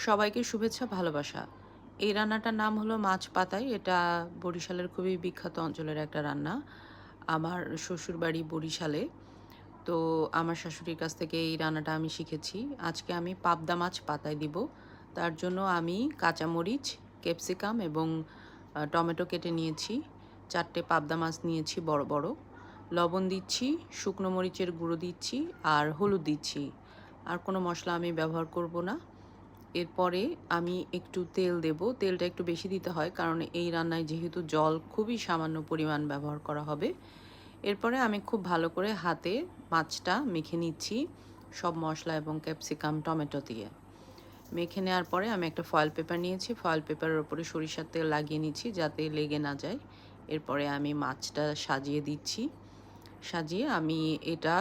সবাইকে শুভেচ্ছা ভালোবাসা। এই রান্নাটার নাম হলো মাছ পাতাই। এটা বরিশালের খুবই বিখ্যাত অঞ্চলের একটা রান্না। আমার শ্বশুরবাড়ি বরিশালে। তো আমার শাশুড়ির কাছ থেকে এই রান্নাটা আমি শিখেছি। আজকে আমি পাবদা মাছ পাতায় দিব। তার জন্য আমি কাঁচামরিচ, ক্যাপসিকাম এবং টমেটো কেটে নিয়েছি। ৪ টে পাবদা মাছ নিয়েছি বড়, বড়। লবণ দিচ্ছি, শুকনো মরিচের গুঁড়ো দিচ্ছি আর হলুদ দিচ্ছি। আর কোনো মসলা আমি ব্যবহার করব না। এরপরে আমি একটু তেল দেব। তেলটা একটু বেশি দিতে হয় কারণ এই রান্নায় যেহেতু জল খুবই সামান্য পরিমাণ ব্যবহার করা হবে। এরপরে আমি খুব ভালো করে হাতে মাছটা মেখে নিচ্ছি সব মশলা এবং ক্যাপসিকাম, টমেটো দিয়ে। মেখে নেওয়ার পরে আমি একটা ফয়েল পেপার নিয়েছি। ফয়েল পেপারের উপরে সরিষার তেল লাগিয়ে নিচ্ছি যাতে লেগে না যায়। এরপরে আমি মাছটা সাজিয়ে দিচ্ছি। সাজিয়ে আমি এটা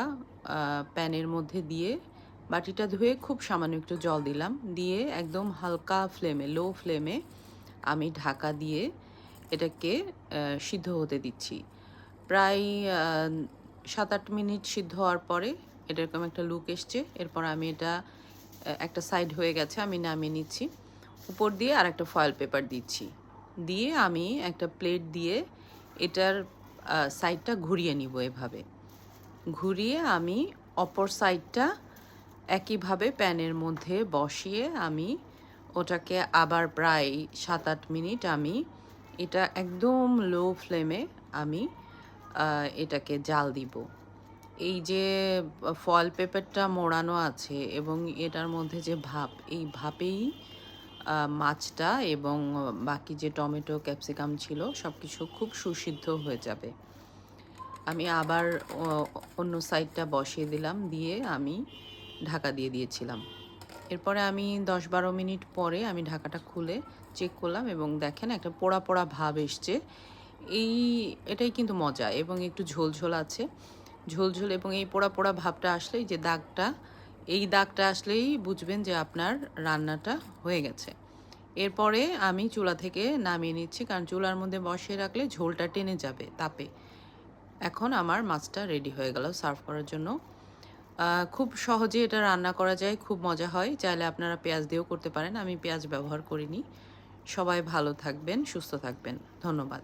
প্যানের মধ্যে দিয়ে বাটিটা ধুয়ে খুব সামান্য একটু জল দিলাম। দিয়ে একদম হালকা ফ্লেমে, লো ফ্লেমে আমি ঢাকা দিয়ে এটাকে সিদ্ধ হতে দিচ্ছি। প্রায় ৭-৮ মিনিট সিদ্ধ হওয়ার পরে এরকম একটা লুক এসছে। এরপর আমি এটা একটা সাইড হয়ে গেছে, আমি নামিয়ে নিচ্ছি। উপর দিয়ে আরেকটা ফয়েল পেপার দিচ্ছি। দিয়ে আমি একটা প্লেট দিয়ে এটার সাইডটা ঘুরিয়ে নিব এভাবে। ঘুরিয়ে আমি অপর সাইডটা একইভাবে প্যানের মধ্যে বসিয়ে আমি ওটাকে আবার প্রায় ৭-৮ মিনিট আমি এটা একদম লো ফ্লেমে আমি এটাকে জাল দিব। এই যে ফয়েল পেপারটা মোড়ানো আছে এবং এটার মধ্যে যে ভাপ, এই ভাপেই মাছটা এবং বাকি যে টমেটো, ক্যাপসিকাম ছিল সব কিছু খুব সুসিদ্ধ হয়ে যাবে। আমি আবার অন্য সাইডটা বসিয়ে দিলাম, দিয়ে আমি ঢাকা দিয়ে দিয়েছিলাম। এরপরে আমি ১০-১২ মিনিট পরে আমি ঢাকাটা খুলে চেক করলাম এবং দেখেন একটা পোড়া, পোড়া ভাব এসছে। এটাই কিন্তু মজা এবং একটু ঝোল, ঝোল আছে। ঝোল, ঝোল এবং এই পোড়া, পোড়া ভাবটা আসলেই যে দাগটা, এই দাগটা আসলেই বুঝবেন যে আপনার রান্নাটা হয়ে গেছে। এরপরে আমি চুলা থেকে নামিয়ে নিচ্ছি কারণ চুলার মধ্যে বসিয়ে রাখলে ঝোলটা টেনে যাবে তাপে। এখন আমার মাছটা রেডি হয়ে গেল সার্ভ করার জন্য। খুব সহজে এটা রান্না করা যায়, খুব মজা হয়। চাইলে আপনারা পেঁয়াজ দিয়েও করতে পারেন। আমি পেঁয়াজ ব্যবহার করিনি। সবাই ভালো থাকবেন, সুস্থ থাকবেন। ধন্যবাদ।